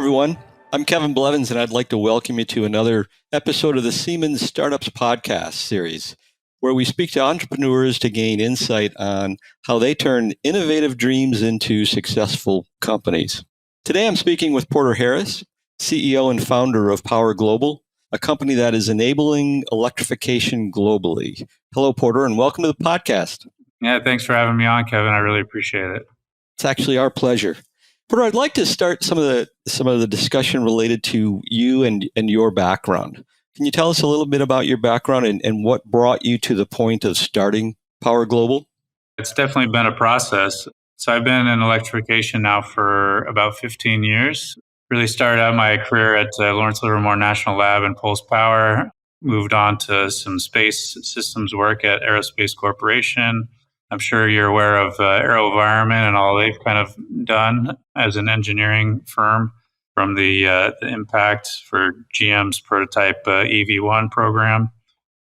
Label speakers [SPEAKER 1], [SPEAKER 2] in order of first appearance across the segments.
[SPEAKER 1] everyone. I'm Kevin Blevins, and I'd like to welcome you to another episode of the Siemens Startups Podcast series, where we speak to entrepreneurs to gain insight on how they turn innovative dreams into successful companies. Today, I'm speaking with Porter Harris, CEO and founder of Power Global, a company that is enabling electrification globally. Hello, Porter, and welcome to the podcast.
[SPEAKER 2] Yeah, thanks for having me on, Kevin. I really appreciate it.
[SPEAKER 1] It's actually our pleasure. Porter, I'd like to start some of the discussion related to you and your background. Can you tell us a little bit about your background and what brought you to the point of starting Power Global?
[SPEAKER 2] It's definitely been a process. So I've been in electrification now for about 15 years. Really started out my career at Lawrence Livermore National Lab and Pulse Power. Moved on to some space systems work at Aerospace Corporation. I'm sure you're aware of AeroVironment and all they've kind of done as an engineering firm, from the impact for GM's prototype EV1 program.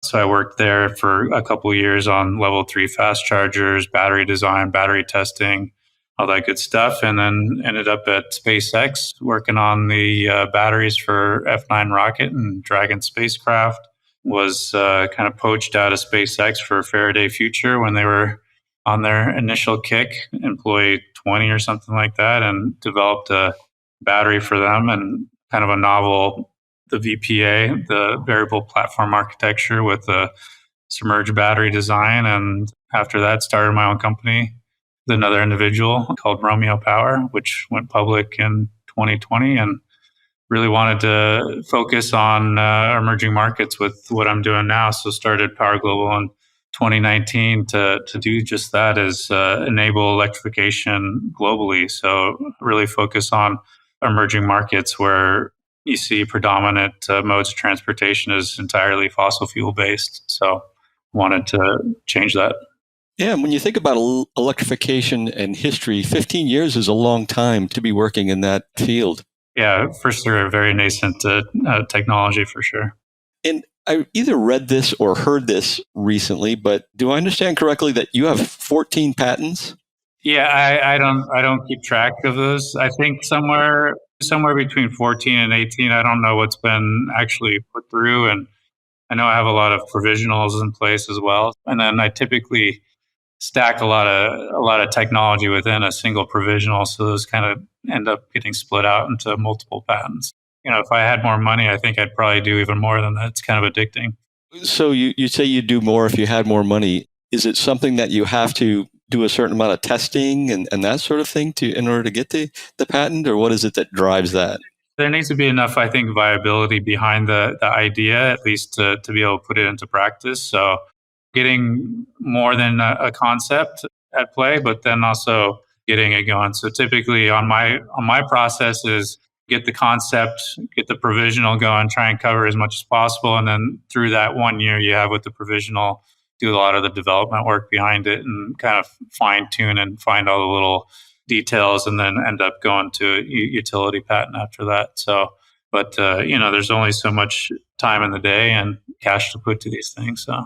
[SPEAKER 2] So I worked there for a couple of years on level 3 fast chargers, battery design, battery testing, all that good stuff. And then ended up at SpaceX working on the batteries for F9 rocket and Dragon spacecraft. Was kind of poached out of SpaceX for Faraday Future when they were on their initial kick, employee 20 or something like that, and developed a battery for them and kind of a novel, the VPA, the variable platform architecture with a submerged battery design. And after that, started my own company with another individual called Romeo Power, which went public in 2020, and really wanted to focus on emerging markets with what I'm doing now. So started Power Global in 2019 to do just that, is enable electrification globally. So really focus on emerging markets where you see predominant modes of transportation is entirely fossil fuel based. So wanted to change that.
[SPEAKER 1] Yeah, when you think about electrification and history, 15 years is a long time to be working in that field.
[SPEAKER 2] Yeah, for sure. Very nascent technology for sure.
[SPEAKER 1] And I either read this or heard this recently, but do I understand correctly that you have 14 patents?
[SPEAKER 2] Yeah, I don't keep track of those. I think somewhere between 14 and 18. I don't know what's been actually put through, and I know I have a lot of provisionals in place as well. And then I typically stack a lot of technology within a single provisional, so those kind of end up getting split out into multiple patents. If I had more money, I think I'd probably do even more than that. It's kind of addicting.
[SPEAKER 1] So you say you'd do more if you had more money. Is it something that you have to do a certain amount of testing and that sort of thing in order to get the patent, or what is it that drives that?
[SPEAKER 2] There needs to be enough, I think, viability behind the idea, at least to be able to put it into practice. So getting more than a concept at play, but then also getting it going. So typically on my process is get the concept, get the provisional going, try and cover as much as possible. And then through that 1 year you have with the provisional, do a lot of the development work behind it and kind of fine tune and find all the little details, and then end up going to a utility patent after that. So, but there's only so much time in the day and cash to put to these things. So.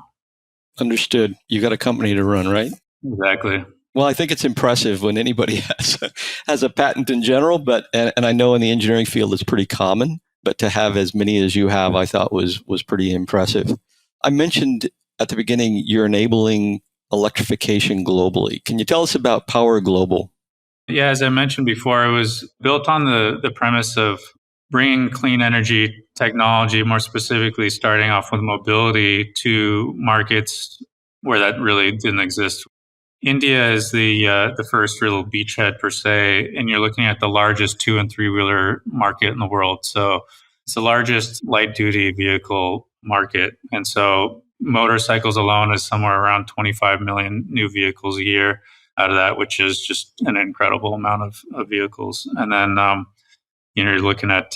[SPEAKER 1] Understood. You got a company to run, right?
[SPEAKER 2] Exactly.
[SPEAKER 1] Well, I think it's impressive when anybody has a patent in general, and I know in the engineering field it's pretty common, but to have as many as you have, I thought was pretty impressive. I mentioned at the beginning you're enabling electrification globally. Can you tell us about Power Global?
[SPEAKER 2] Yeah, as I mentioned before, it was built on the premise of bringing clean energy technology, more specifically starting off with mobility, to markets where that really didn't exist. India is the first real beachhead per se, and you're looking at the largest 2- and 3-wheeler market in the world. So it's the largest light-duty vehicle market. And so motorcycles alone is somewhere around 25 million new vehicles a year out of that, which is just an incredible amount of vehicles. And then you're looking at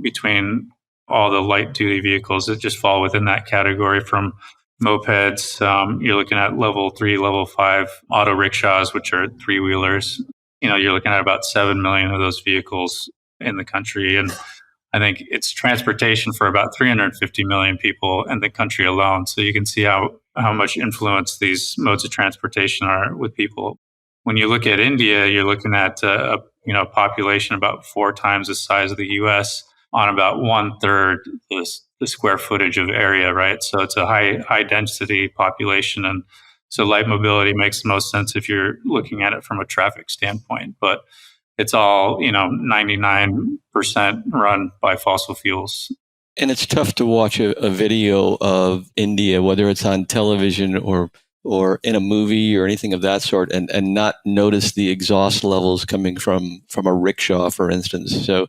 [SPEAKER 2] between all the light-duty vehicles that just fall within that category, from mopeds, you're looking at level 3, level 5 auto rickshaws, which are 3-wheelers. You're looking at about 7 million of those vehicles in the country. And I think it's transportation for about 350 million people in the country alone. So you can see how much influence these modes of transportation are with people. when you look at India, you're looking at a population about 4 times the size of the U.S. on about 1/3 the square footage of area, right? So it's a high density population, and so light mobility makes the most sense if you're looking at it from a traffic standpoint. But it's all 99% run by fossil fuels.
[SPEAKER 1] And it's tough to watch a video of India, whether it's on television or in a movie or anything of that sort, and not notice the exhaust levels coming from a rickshaw, for instance. So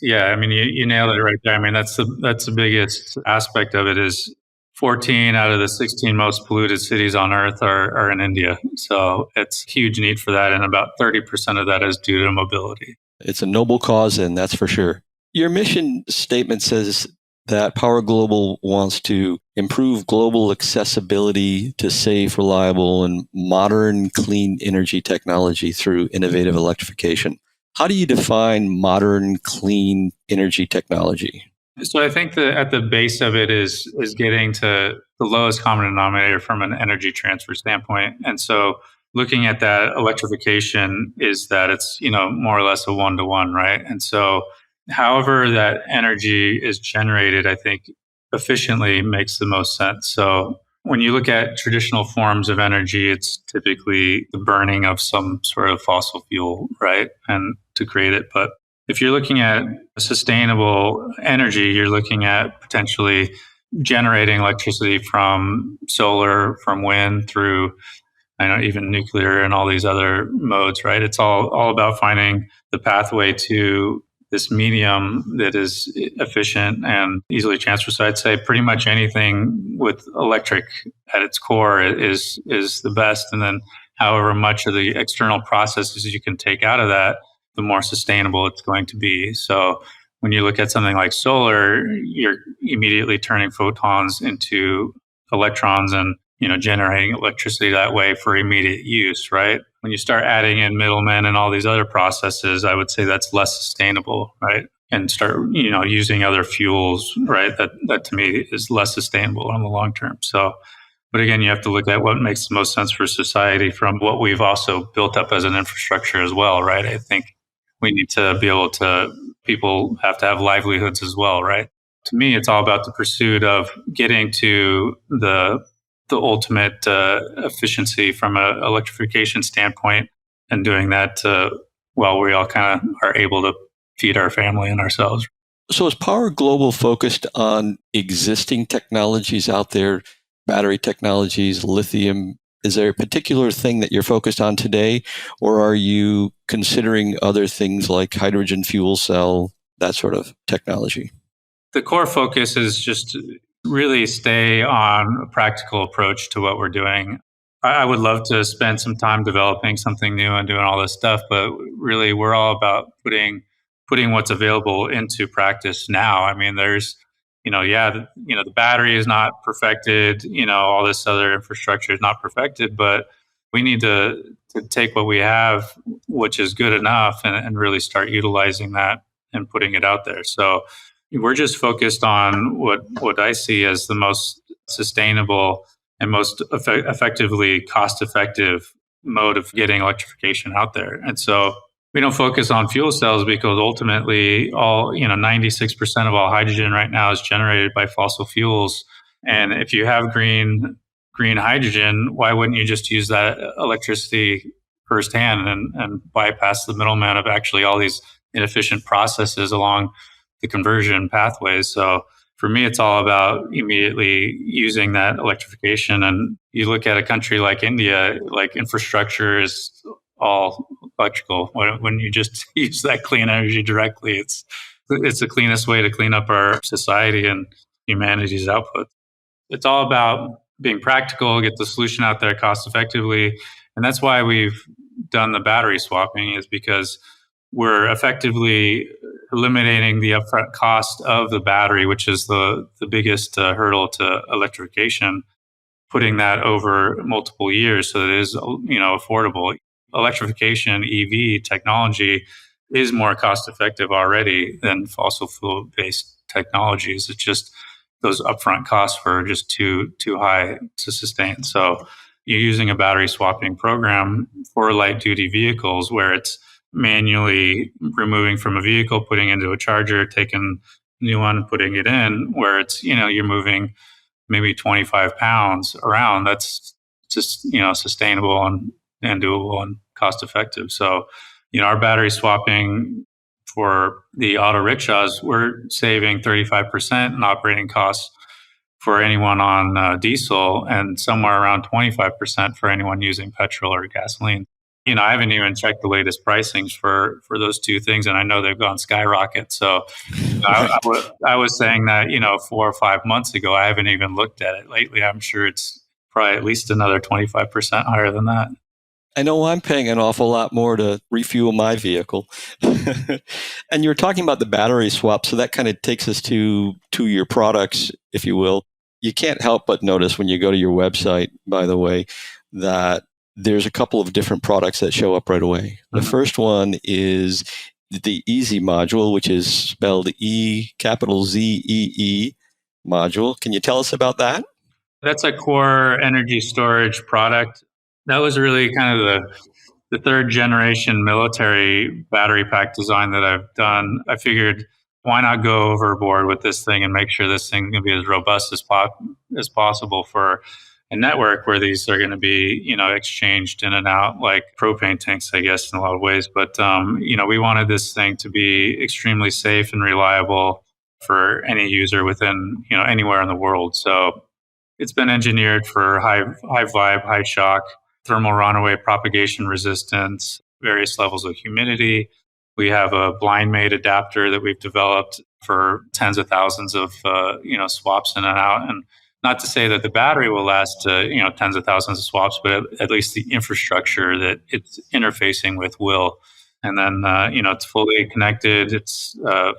[SPEAKER 2] yeah, I mean, you nailed it right there. I mean, that's the biggest aspect of it is 14 out of the 16 most polluted cities on Earth are in India. So it's a huge need for that, and about 30% of that is due to mobility.
[SPEAKER 1] it's a noble cause, and that's for sure. Your mission statement says that Power Global wants to improve global accessibility to safe, reliable, and modern clean energy technology through innovative electrification. How do you define modern clean energy technology?
[SPEAKER 2] So I think that at the base of it is getting to the lowest common denominator from an energy transfer standpoint. And so looking at that electrification is that it's, more or less a 1-to-1, right? And so however that energy is generated, I think efficiently makes the most sense. So when you look at traditional forms of energy, it's typically the burning of some sort of fossil fuel, right? And to create it. But if you're looking at sustainable energy, you're looking at potentially generating electricity from solar, from wind, through even nuclear and all these other modes, right? It's all about finding the pathway to this medium that is efficient and easily transferred. So I'd say pretty much anything with electric at its core is the best. And then however much of the external processes you can take out of that, the more sustainable it's going to be. So when you look at something like solar, you're immediately turning photons into electrons and generating electricity that way for immediate use, right? When you start adding in middlemen and all these other processes, I would say that's less sustainable, right? And start, using other fuels, right? That to me is less sustainable in the long term. So, but again, you have to look at what makes the most sense for society from what we've also built up as an infrastructure as well, right? I think we need to be able to, people have to have livelihoods as well, right? To me, it's all about the pursuit of getting to the ultimate efficiency from an electrification standpoint, and doing that while we all kind of are able to feed our family and ourselves.
[SPEAKER 1] So is Power Global focused on existing technologies out there, battery technologies, lithium? Is there a particular thing that you're focused on today, or are you considering other things like hydrogen fuel cell, that sort of technology?
[SPEAKER 2] The core focus is just really stay on a practical approach to what we're doing. I would love to spend some time developing something new and doing all this stuff, but really we're all about putting what's available into practice now. I mean, there's, the battery is not perfected, all this other infrastructure is not perfected, but we need to take what we have, which is good enough, and really start utilizing that and putting it out there. So we're just focused on what I see as the most sustainable and most effectively cost-effective mode of getting electrification out there. And so we don't focus on fuel cells because ultimately 96% of all hydrogen right now is generated by fossil fuels. And if you have green hydrogen, why wouldn't you just use that electricity firsthand and bypass the middleman of actually all these inefficient processes along the conversion pathways? So for me, it's all about immediately using that electrification. And you look at a country like India, like infrastructure is all electrical. When you just use that clean energy directly, it's the cleanest way to clean up our society and humanity's output. It's all about being practical, get the solution out there cost effectively. And that's why we've done the battery swapping, is because we're effectively eliminating the upfront cost of the battery, which is the biggest hurdle to electrification, putting that over multiple years so that it is affordable. Electrification, EV technology is more cost effective already than fossil fuel based technologies. It's just those upfront costs were just too high to sustain. So, you're using a battery swapping program for light duty vehicles where it's manually removing from a vehicle, putting into a charger, taking a new one, putting it in, where it's, you're moving maybe 25 pounds around. That's just, sustainable and doable and cost effective. So, our battery swapping for the auto rickshaws, we're saving 35% in operating costs for anyone on diesel and somewhere around 25% for anyone using petrol or gasoline. I haven't even checked the latest pricings for those two things, and I know they've gone skyrocket. So I was saying that, 4 or 5 months ago, I haven't even looked at it lately. I'm sure it's probably at least another 25% higher than that.
[SPEAKER 1] I know I'm paying an awful lot more to refuel my vehicle. And you're talking about the battery swap, so that kind of takes us to your products, if you will. You can't help but notice when you go to your website, by the way, that there's a couple of different products that show up right away. The first one is the Easy module, which is spelled ZEE module. Can you tell us about that?
[SPEAKER 2] That's a core energy storage product. That was really kind of the third generation military battery pack design that I've done. I figured, why not go overboard with this thing and make sure this thing can be as robust as possible for a network where these are going to be, exchanged in and out like propane tanks, I guess, in a lot of ways. But, we wanted this thing to be extremely safe and reliable for any user within, anywhere in the world. So it's been engineered for high vibe, high shock, thermal runaway, propagation resistance, various levels of humidity. We have a blind mate adapter that we've developed for tens of thousands of, swaps in and out. And not to say that the battery will last, tens of thousands of swaps, but at least the infrastructure that it's interfacing with will. And then, it's fully connected. It's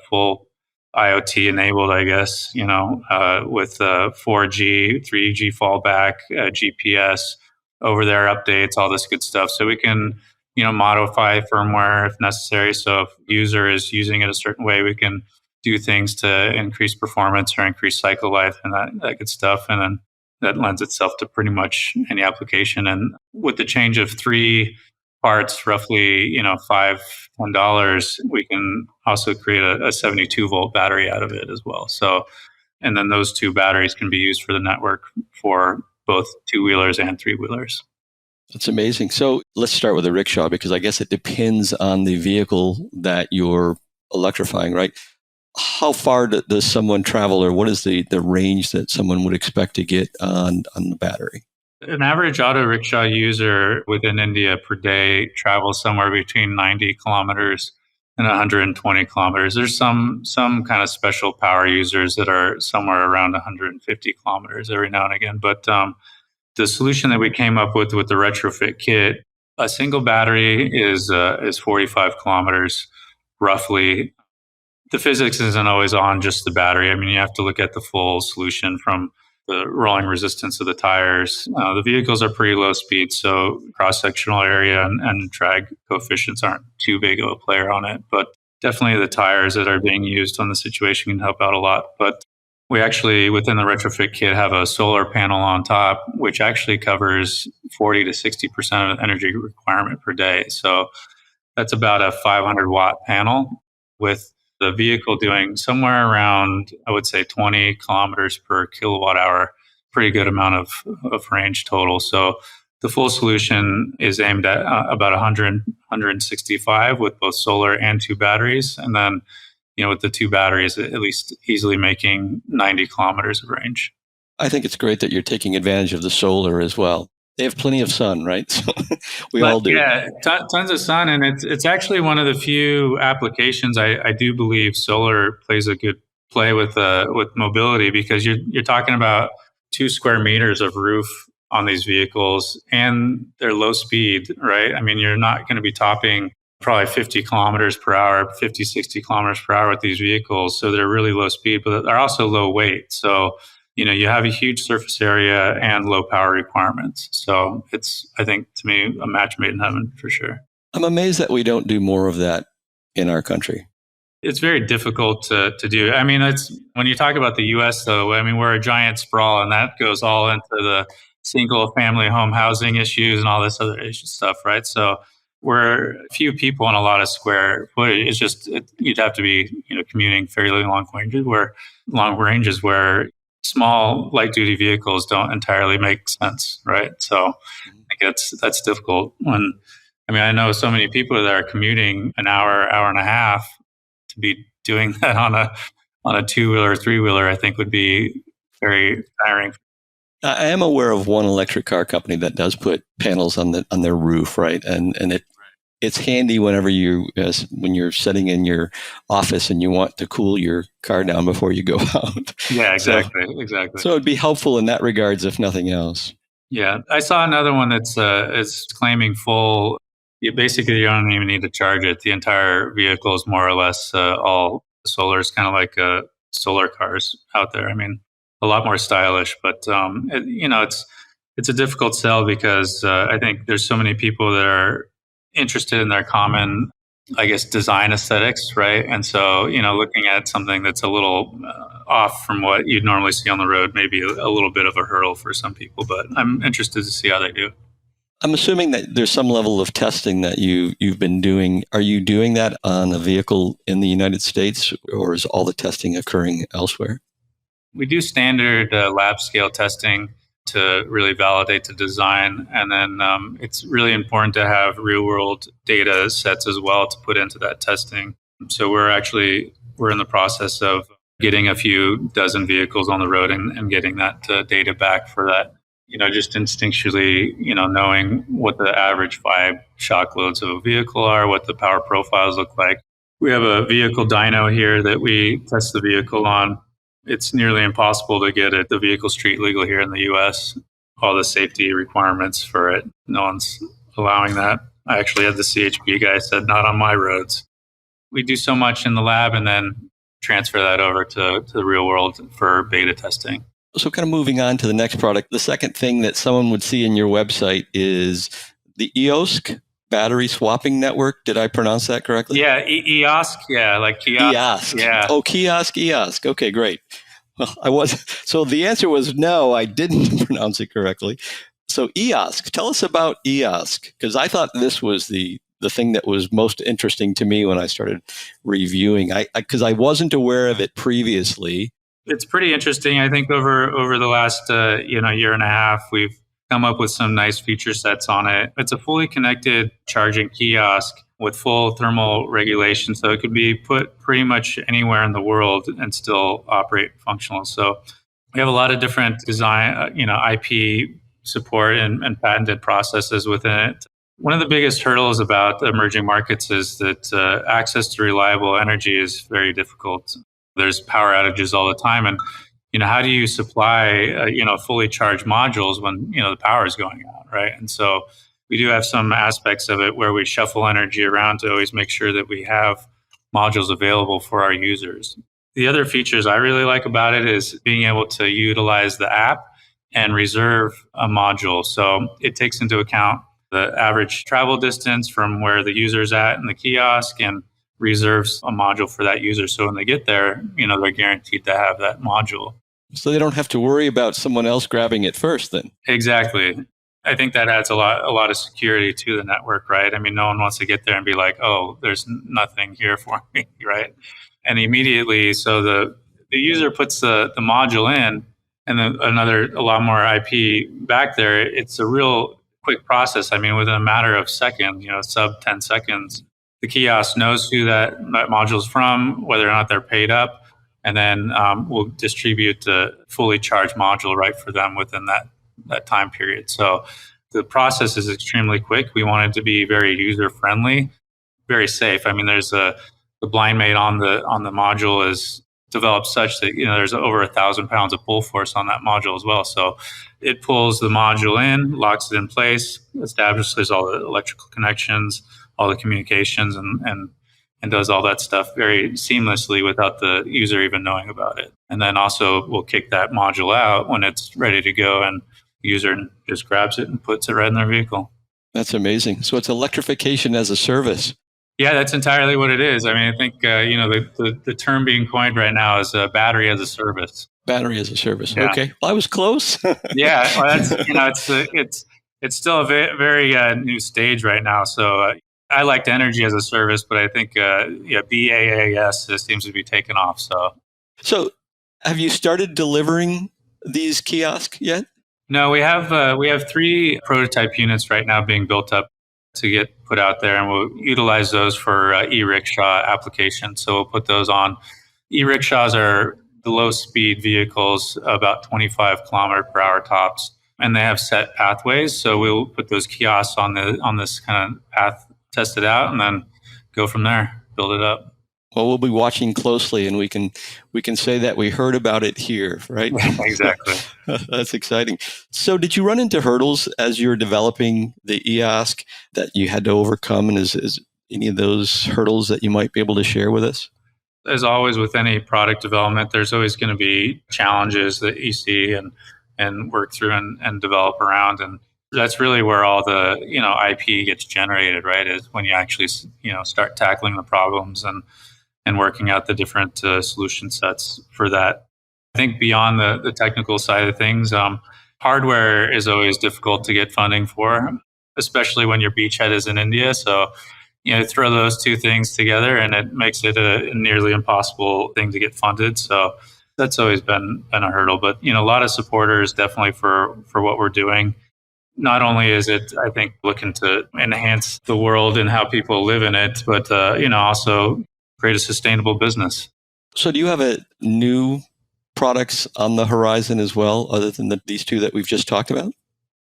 [SPEAKER 2] full IoT enabled, I guess, with 4G, 3G fallback, GPS, over there updates, all this good stuff. So we can, modify firmware if necessary. So if user is using it a certain way, we can do things to increase performance or increase cycle life and that good stuff. And then that lends itself to pretty much any application. And with the change of 3 parts, roughly, $5-10, we can also create a 72 volt battery out of it as well. So, and then those 2 batteries can be used for the network for both 2-wheelers and 3-wheelers.
[SPEAKER 1] That's amazing. So let's start with the rickshaw, because I guess it depends on the vehicle that you're electrifying, right? How far does someone travel, or what is the range that someone would expect to get on the battery?
[SPEAKER 2] An average auto rickshaw user within India per day travels somewhere between 90 kilometers and 120 kilometers. There's some kind of special power users that are somewhere around 150 kilometers every now and again. But the solution that we came up with the retrofit kit, a single battery is 45 kilometers roughly. The physics isn't always on just the battery. I mean, you have to look at the full solution from the rolling resistance of the tires. The vehicles are pretty low speed, so cross-sectional area and drag coefficients aren't too big of a player on it. But definitely the tires that are being used on the situation can help out a lot. But we actually, within the retrofit kit, have a solar panel on top, which actually covers 40 to 60% of the energy requirement per day. So that's about a 500 watt panel with the vehicle doing somewhere around, I would say, 20 kilometers per kilowatt hour, pretty good amount of range total. So the full solution is aimed at about 165 with both solar and 2 batteries. And then, with the 2 batteries, at least easily making 90 kilometers of range.
[SPEAKER 1] I think it's great that you're taking advantage of the solar as well. They have plenty of sun, right? So all do.
[SPEAKER 2] Yeah, tons of sun. And it's actually one of the few applications I do believe solar plays a good play with mobility, because you're talking about 2 square meters of roof on these vehicles, and they're low speed, right? I mean, you're not going to be topping probably 50 kilometers per hour, 50, 60 kilometers per hour with these vehicles. So they're really low speed, but they're also low weight. So, you have a huge surface area and low power requirements. So it's, I think, to me, a match made in heaven for sure.
[SPEAKER 1] I'm amazed that we don't do more of that in our country.
[SPEAKER 2] It's very difficult to do. I mean, it's when you talk about the U.S., though, I mean, we're a giant sprawl, and that goes all into single family home housing issues and all this other stuff, right? So we're a few people in a lot of square footage. It's just you'd have to be commuting fairly long ranges where small light duty vehicles don't entirely make sense, right? So I think that's difficult. I know so many people that are commuting an hour and a half. To be doing that on a two-wheeler or three-wheeler, I think would be very tiring.
[SPEAKER 1] I am aware of one electric car company that does put panels on their roof, right? And it's handy whenever when you're sitting in your office and you want to cool your car down before you go out.
[SPEAKER 2] Yeah, exactly.
[SPEAKER 1] So it'd be helpful in that regards, if nothing else.
[SPEAKER 2] Yeah, I saw another one that's is claiming full. You don't even need to charge it. The entire vehicle is more or less all solar. It's kind of like solar cars out there. I mean, a lot more stylish, but it's a difficult sell because I think there's so many people that are interested in their common, I guess, design aesthetics, right? And so, looking at something that's a little off from what you'd normally see on the road, maybe a little bit of a hurdle for some people, but I'm interested to see how they do.
[SPEAKER 1] I'm assuming that there's some level of testing that you've been doing. Are you doing that on a vehicle in the United States, or is all the testing occurring elsewhere?
[SPEAKER 2] We do standard lab scale testing to really validate the design. And then it's really important to have real world data sets as well to put into that testing. So we're in the process of getting a few dozen vehicles on the road and getting that data back for that. Just instinctually, knowing what the average 5 shock loads of a vehicle are, what the power profiles look like. We have a vehicle dyno here that we test the vehicle on. It's nearly impossible to get the vehicle street legal here in the U.S. All the safety requirements for it, no one's allowing that. I actually had the CHP guy said, not on my roads. We do so much in the lab and then transfer that over to the real world for beta testing.
[SPEAKER 1] So kind of moving on to the next product, the second thing that someone would see in your website is the EOSC battery swapping network. Did I pronounce that correctly?
[SPEAKER 2] Yeah, EOSC. Yeah, like kiosk.
[SPEAKER 1] EOSC.
[SPEAKER 2] Yeah.
[SPEAKER 1] Oh, EOSC. Okay, great. Well, so the answer was no, I didn't pronounce it correctly. So EOSC, tell us about EOSC, because I thought this was the thing that was most interesting to me when I started reviewing. Because I wasn't aware of it previously.
[SPEAKER 2] It's pretty interesting. I think over the last year and a half, we've come up with some nice feature sets on it. It's a fully connected charging kiosk with full thermal regulation, so it could be put pretty much anywhere in the world and still operate functional. So we have a lot of different design, IP support and patented processes within it. One of the biggest hurdles about emerging markets is that access to reliable energy is very difficult. There's power outages all the time, and how do you supply fully charged modules when the power is going out, right? And so we do have some aspects of it where we shuffle energy around to always make sure that we have modules available for our users. The other features I really like about it is being able to utilize the app and reserve a module. So it takes into account the average travel distance from where the user's at in the kiosk and reserves a module for that user. So when they get there, they're guaranteed to have that module.
[SPEAKER 1] So they don't have to worry about someone else grabbing it first then.
[SPEAKER 2] Exactly. I think that adds a lot of security to the network, right? I mean, no one wants to get there and be like, oh, there's nothing here for me, right? And immediately, so the user puts the module in and then a lot more IP back there. It's a real quick process. I mean, within a matter of seconds, sub 10 seconds, the kiosk knows who that module is from, whether or not they're paid up, and then we'll distribute the fully charged module right for them within that time period. So the process is extremely quick. We want it to be very user friendly, very safe. I mean, there's the blind mate on the module is developed such that there's over 1,000 pounds of pull force on that module as well. So it pulls the module in, locks it in place, establishes all the electrical connections, all the communications, and does all that stuff very seamlessly without the user even knowing about it. And then also we'll kick that module out when it's ready to go, and the user just grabs it and puts it right in their vehicle.
[SPEAKER 1] That's amazing. So it's electrification as a service.
[SPEAKER 2] Yeah, that's entirely what it is. I mean, I think the term being coined right now is battery as a service.
[SPEAKER 1] Battery as a service.
[SPEAKER 2] Yeah.
[SPEAKER 1] Okay. Well, I was close.
[SPEAKER 2] Yeah, well, that's it's still a very new stage right now. So I liked energy as a service, but I think BaaS seems to be taking off.
[SPEAKER 1] So, have you started delivering these kiosks yet?
[SPEAKER 2] No, we have 3 prototype units right now being built up to get put out there, and we'll utilize those for e-rickshaw applications. So we'll put those on. E-rickshaws are the low-speed vehicles, about 25 kilometer per hour tops, and they have set pathways. So we'll put those kiosks on this kind of path, test it out, and then go from there, build it up.
[SPEAKER 1] Well, we'll be watching closely, and we can say that we heard about it here, right?
[SPEAKER 2] Exactly.
[SPEAKER 1] That's exciting. So, did you run into hurdles as you were developing the EOSC that you had to overcome, and is any of those hurdles that you might be able to share with us?
[SPEAKER 2] As always with any product development, there's always going to be challenges that you see and work through and develop around, and that's really where all the IP gets generated, right? Is when you actually start tackling the problems and working out the different solution sets for that. I think beyond the technical side of things, hardware is always difficult to get funding for, especially when your beachhead is in India. So, throw those two things together and it makes it a nearly impossible thing to get funded. So that's always been a hurdle. But, a lot of supporters definitely for what we're doing. Not only is it, I think, looking to enhance the world and how people live in it, but, also create a sustainable business.
[SPEAKER 1] So do you have new products on the horizon as well, other than these 2 that we've just talked about?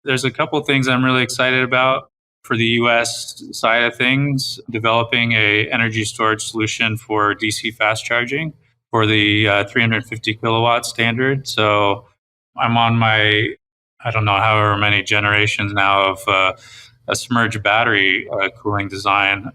[SPEAKER 2] There's a couple of things I'm really excited about for the U.S. side of things, developing a energy storage solution for DC fast charging for the 350 kilowatt standard. So I'm on my, I don't know, however many generations now of a submerged battery cooling design.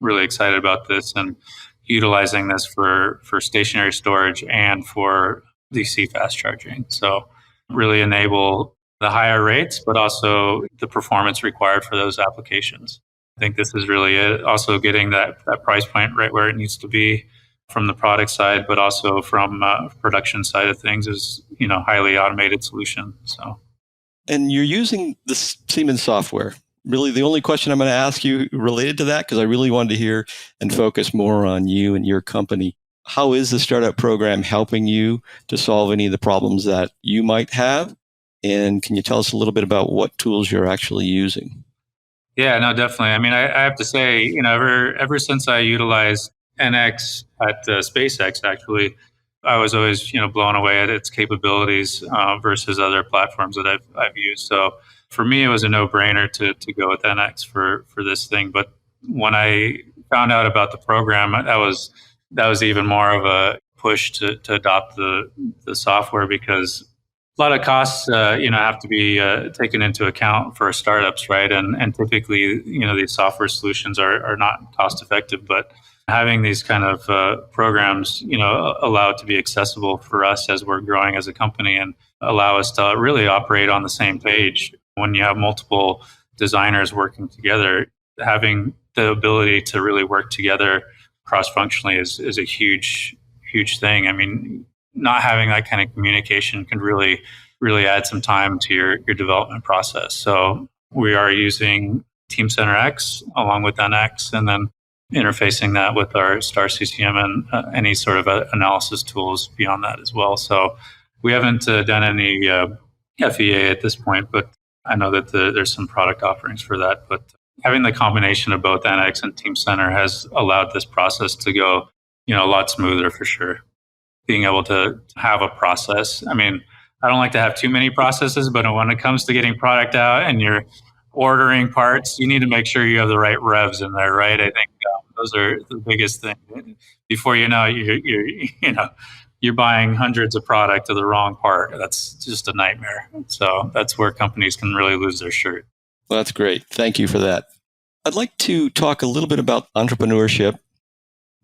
[SPEAKER 2] Really excited about this and utilizing this for stationary storage and for DC fast charging. So really enable the higher rates, but also the performance required for those applications. I think this is really it. Also getting that price point right where it needs to be from the product side, but also from production side of things is, highly automated solution. So,
[SPEAKER 1] and you're using the Siemens software. Really, the only question I'm going to ask you related to that, because I really wanted to hear and focus more on you and your company. How is the startup program helping you to solve any of the problems that you might have? And can you tell us a little bit about what tools you're actually using?
[SPEAKER 2] Yeah, no, definitely. I mean, I have to say, ever since I utilized NX at SpaceX, actually, I was always, blown away at its capabilities versus other platforms that I've used. So for me, it was a no-brainer to go with NX for this thing. But when I found out about the program, that was even more of a push to adopt the software, because a lot of costs, have to be taken into account for startups, right? And typically, these software solutions are not cost effective, but having these kind of programs, allow it to be accessible for us as we're growing as a company and allow us to really operate on the same page. When you have multiple designers working together, having the ability to really work together cross-functionally is a huge thing. I mean, not having that kind of communication can really add some time to your development process. So we are using Teamcenter X along with NX, and then interfacing that with our Star CCM and any sort of analysis tools beyond that as well. So we haven't done any FEA at this point, but I know that there's some product offerings for that. But having the combination of both NX and Teamcenter has allowed this process to go, a lot smoother for sure. Being able to have a process. I mean, I don't like to have too many processes, but when it comes to getting product out and you're ordering parts, you need to make sure you have the right revs in there, right? I think those are the biggest thing. Before you know, you're buying hundreds of product to the wrong part. That's just a nightmare. So that's where companies can really lose their shirt.
[SPEAKER 1] Well, that's great. Thank you for that. I'd like to talk a little bit about entrepreneurship.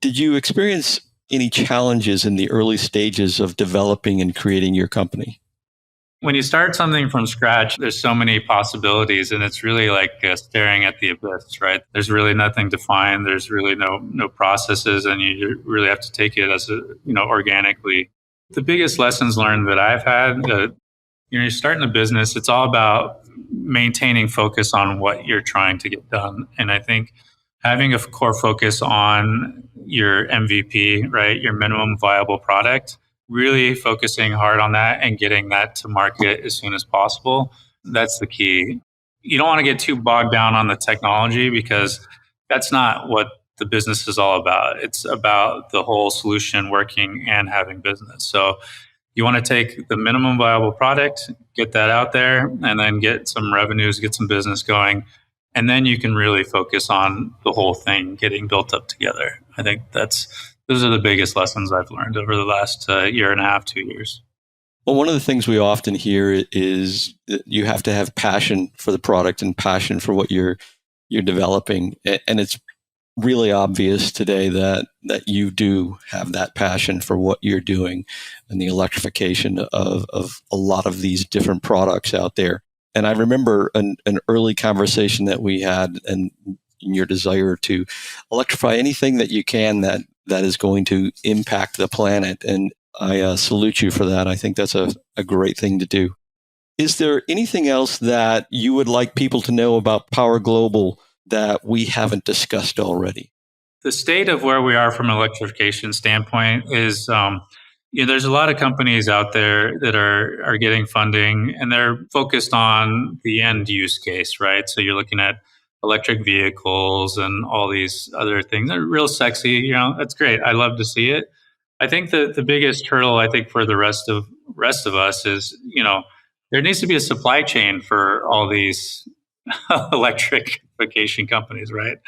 [SPEAKER 1] Did you experience any challenges in the early stages of developing and creating your company?
[SPEAKER 2] When you start something from scratch, there's so many possibilities, and it's really like staring at the abyss, right? There's really nothing defined. There's really no processes, and you really have to take it as organically. The biggest lessons learned that I've had, you're starting a business, it's all about maintaining focus on what you're trying to get done. And I think having a core focus on your MVP, right, your minimum viable product, really focusing hard on that and getting that to market as soon as possible, that's the key. You don't want to get too bogged down on the technology because that's not what the business is all about. It's about the whole solution working and having business. So you want to take the minimum viable product, get that out there, and then get some revenues, get some business going. And then you can really focus on the whole thing getting built up together. I think those are the biggest lessons I've learned over the last year and a half, 2 years.
[SPEAKER 1] Well, one of the things we often hear is that you have to have passion for the product and passion for what you're developing. And it's really obvious today that you do have that passion for what you're doing and the electrification of a lot of these different products out there. And I remember an early conversation that we had and your desire to electrify anything that you can that is going to impact the planet. And I salute you for that. I think that's a great thing to do. Is there anything else that you would like people to know about Power Global that we haven't discussed already?
[SPEAKER 2] The state of where we are from an electrification standpoint is, there's a lot of companies out there that are getting funding and they're focused on the end use case, right? So you're looking at electric vehicles and all these other things. They're real sexy, that's great. I love to see it. I think the biggest hurdle, I think, for the rest of us is, there needs to be a supply chain for all these electrification companies, right?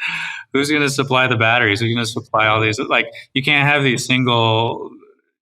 [SPEAKER 2] Who's going to supply the batteries? Who's going to supply all these? Like, you can't have these single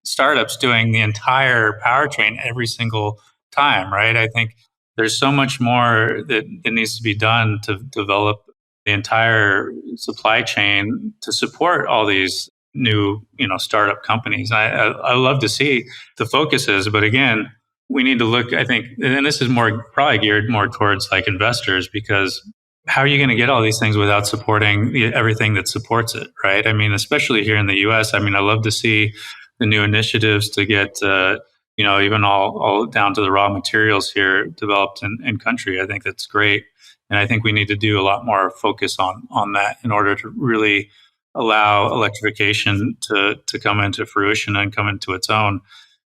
[SPEAKER 2] startups doing the entire powertrain every single time, right? I think there's so much more that needs to be done to develop the entire supply chain to support all these new, startup companies. I love to see the focuses, but again, we need to look, I think, and this is probably geared more towards like investors, because how are you going to get all these things without supporting everything that supports it, right? I mean, especially here in the US, I love to see the new initiatives to get, even all down to the raw materials here developed in country. I think that's great. And I think we need to do a lot more focus on that in order to really allow electrification to come into fruition and come into its own.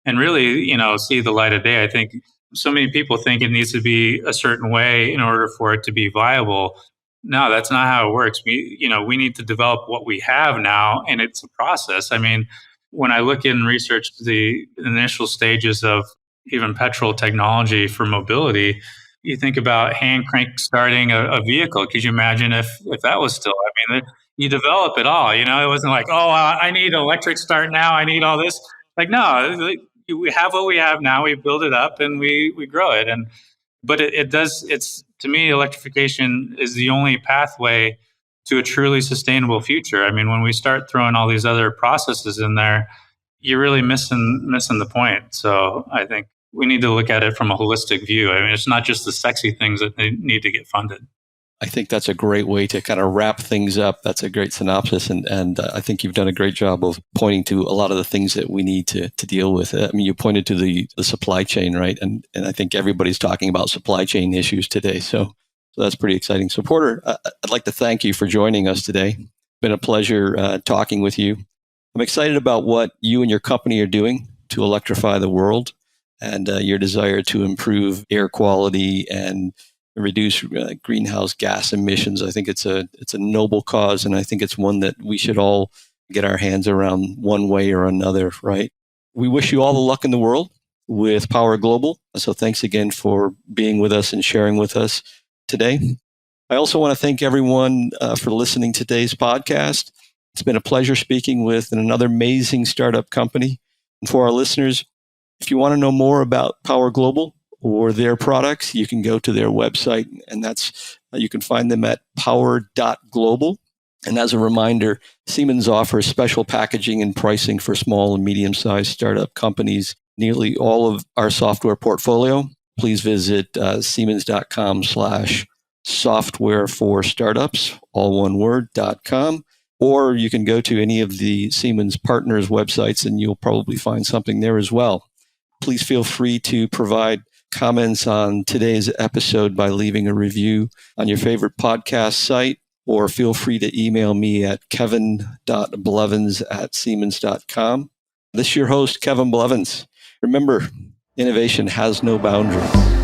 [SPEAKER 2] And really, see the light of day. I think so many people think it needs to be a certain way in order for it to be viable. No, that's not how it works. We need to develop what we have now, and it's a process. When I look in research the initial stages of even petrol technology for mobility, you think about hand crank starting a vehicle. Could you imagine if that was still? You develop it all. It wasn't like, I need electric start now. I need all this. Like, no, we have what we have now. We build it up and we grow it. But it does. It's, to me, electrification is the only pathway to a truly sustainable future. When we start throwing all these other processes in there, you're really missing the point. So I think we need to look at it from a holistic view. It's not just the sexy things that they need to get funded.
[SPEAKER 1] I think that's a great way to kind of wrap things up. That's a great synopsis. And I think you've done a great job of pointing to a lot of the things that we need to deal with. You pointed to the supply chain, right? And I think everybody's talking about supply chain issues today. So that's pretty exciting. So Porter, I'd like to thank you for joining us today. It's been a pleasure talking with you. I'm excited about what you and your company are doing to electrify the world and your desire to improve air quality and reduce greenhouse gas emissions. I think it's a noble cause, and I think it's one that we should all get our hands around one way or another, right? We wish you all the luck in the world with Power Global. So thanks again for being with us and sharing with us today. I also want to thank everyone for listening to today's podcast. It's been a pleasure speaking with another amazing startup company. And for our listeners, if you want to know more about Power Global or their products, you can go to their website, and that's you can find them at power.global. And as a reminder, Siemens offers special packaging and pricing for small and medium-sized startup companies, nearly all of our software portfolio. Please visit siemens.com/software for startups, all one word, .com, or you can go to any of the Siemens partners websites and you'll probably find something there as well. Please feel free to provide comments on today's episode by leaving a review on your favorite podcast site, or feel free to email me at kevin.blevins@siemens.com. This is your host, Kevin Blevins. Remember, innovation has no boundaries.